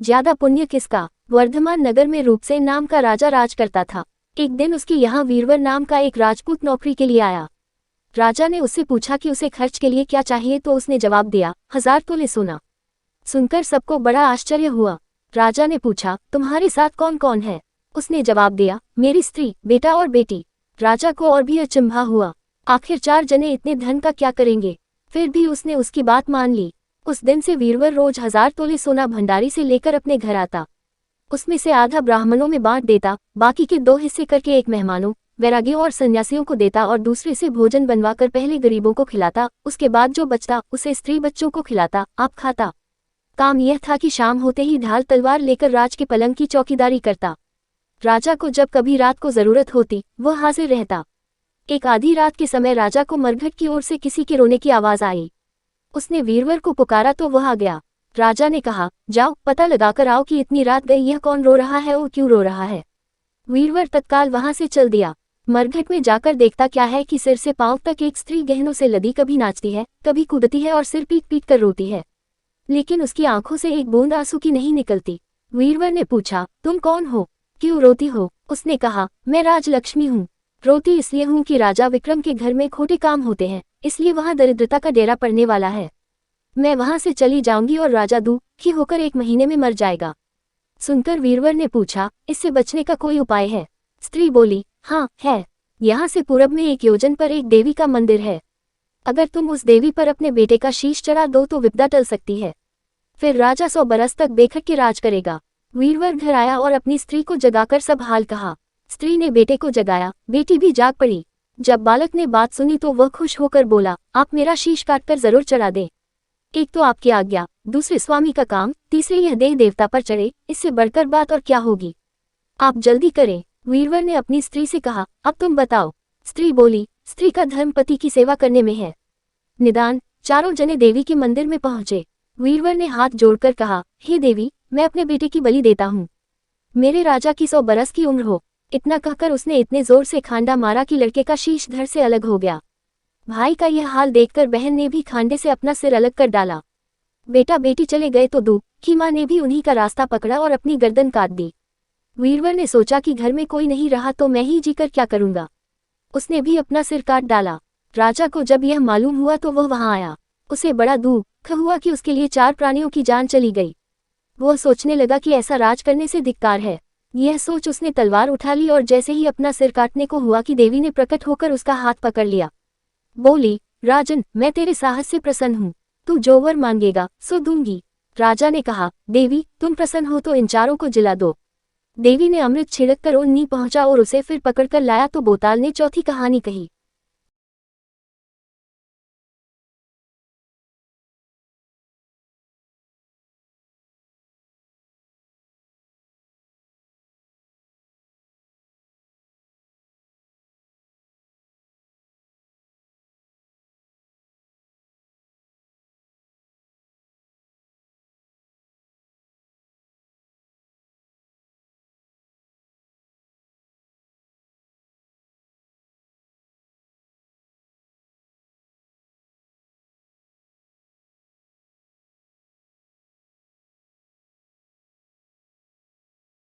ज्यादा पुण्य किसका। वर्धमान नगर में रूपसेन नाम का राजा राज करता था। एक दिन उसके यहाँ वीरवर नाम का एक राजपूत नौकरी के लिए आया। राजा ने उससे पूछा कि उसे खर्च के लिए क्या चाहिए, तो उसने जवाब दिया, 1000 तोले सोना। सुनकर सबको बड़ा आश्चर्य हुआ। राजा ने पूछा, तुम्हारे साथ कौन कौन है। उसने जवाब दिया, मेरी स्त्री, बेटा और बेटी। राजा को और भी अचंभा हुआ, आखिर 4 जने इतने धन का क्या करेंगे। फिर भी उसने उसकी बात मान ली। उस दिन से वीरवर रोज 1000 तोले सोना भंडारी से लेकर अपने घर आता। उसमें से आधा ब्राह्मणों में बांट देता, बाकी के 2 हिस्से करके एक मेहमानों, वैरागियों और सन्यासियों को देता और दूसरे से भोजन बनवाकर पहले गरीबों को खिलाता, उसके बाद जो बचता उसे स्त्री बच्चों को खिलाता, आप खाता। काम यह था कि शाम होते ही ढाल तलवार लेकर राज के पलंग की चौकीदारी करता। राजा को जब कभी रात को जरूरत होती वह हाजिर रहता। एक आधी रात के समय राजा को मरघट की ओर से किसी के रोने की आवाज आई। उसने वीरवर को पुकारा तो वह आ गया। राजा ने कहा, जाओ पता लगाकर आओ कि इतनी रात गई यह कौन रो रहा है और क्यों रो रहा है। वीरवर तत्काल वहां से चल दिया। मरघट में जाकर देखता क्या है कि सिर से पांव तक एक स्त्री गहनों से लदी कभी नाचती है, कभी कूदती है और सिर पीट पीट कर रोती है, लेकिन उसकी आंखों से एक बूंद आंसू की नहीं निकलती। वीरवर ने पूछा, तुम कौन हो, क्यों रोती हो। उसने कहा, मैं राजलक्ष्मी हूँ। रोती इसलिए हूँ कि राजा विक्रम के घर में खोटे काम होते हैं, इसलिए वहां दरिद्रता का डेरा पड़ने वाला है। मैं वहां से चली जाऊंगी और राजा दुखी होकर 1 महीने में मर जाएगा। सुनकर वीरवर ने पूछा, इससे बचने का कोई उपाय है। स्त्री बोली, हाँ है। यहाँ से पूरब में 1 योजन पर एक देवी का मंदिर है। अगर तुम उस देवी पर अपने बेटे का शीश चढ़ा दो तो विपदा टल सकती है। फिर राजा 100 बरस तक बेखट के राज करेगा। वीरवर घर आया और अपनी स्त्री को जगाकर सब हाल कहा। स्त्री ने बेटे को जगाया, बेटी भी जाग पड़ी। जब बालक ने बात सुनी तो वह खुश होकर बोला, आप मेरा शीश काटकर जरूर चढ़ा दें। एक तो आपकी आज्ञा, दूसरे स्वामी का काम, तीसरे यह देव देवता पर चढ़े, इससे बढ़कर बात और क्या होगी। आप जल्दी करें। वीरवर ने अपनी स्त्री से कहा, अब तुम बताओ। स्त्री बोली, स्त्री का धर्म पति की सेवा करने में है। निदान। चारों जने देवी के मंदिर में पहुंचे। वीरवर ने हाथ जोड़कर कहा, हे देवी, मैं अपने बेटे की बलि देता हूँ। मेरे राजा की 100 बरस की उम्र हो। इतना कहकर उसने इतने जोर से खांडा मारा कि लड़के का शीश धड़ से अलग हो गया। भाई का यह हाल देखकर बहन ने भी खांडे से अपना सिर अलग कर डाला। बेटा बेटी चले गए तो दुखी माँ ने भी उन्हीं का रास्ता पकड़ा और अपनी गर्दन काट दी। वीरवर ने सोचा कि घर में कोई नहीं रहा तो मैं ही जीकर क्या करूंगा। उसने भी अपना सिर काट डाला। राजा को जब यह मालूम हुआ तो वह वहां आया। उसे बड़ा दुख हुआ कि उसके लिए 4 प्राणियों की जान चली गई। वह सोचने लगा कि ऐसा राज करने से धिक्कार है। यह सोच उसने तलवार उठा ली और जैसे ही अपना सिर काटने को हुआ कि देवी ने प्रकट होकर उसका हाथ पकड़ लिया। बोली, राजन, मैं तेरे साहस से प्रसन्न हूँ। तू जो वर मांगेगा सो दूंगी। राजा ने कहा, देवी तुम प्रसन्न हो तो इन 4 को जिला दो। देवी ने अमृत छिड़क कर उन नी पहुंचा और उसे फिर पकड़कर लाया तो बोताल ने चौथी कहानी कही।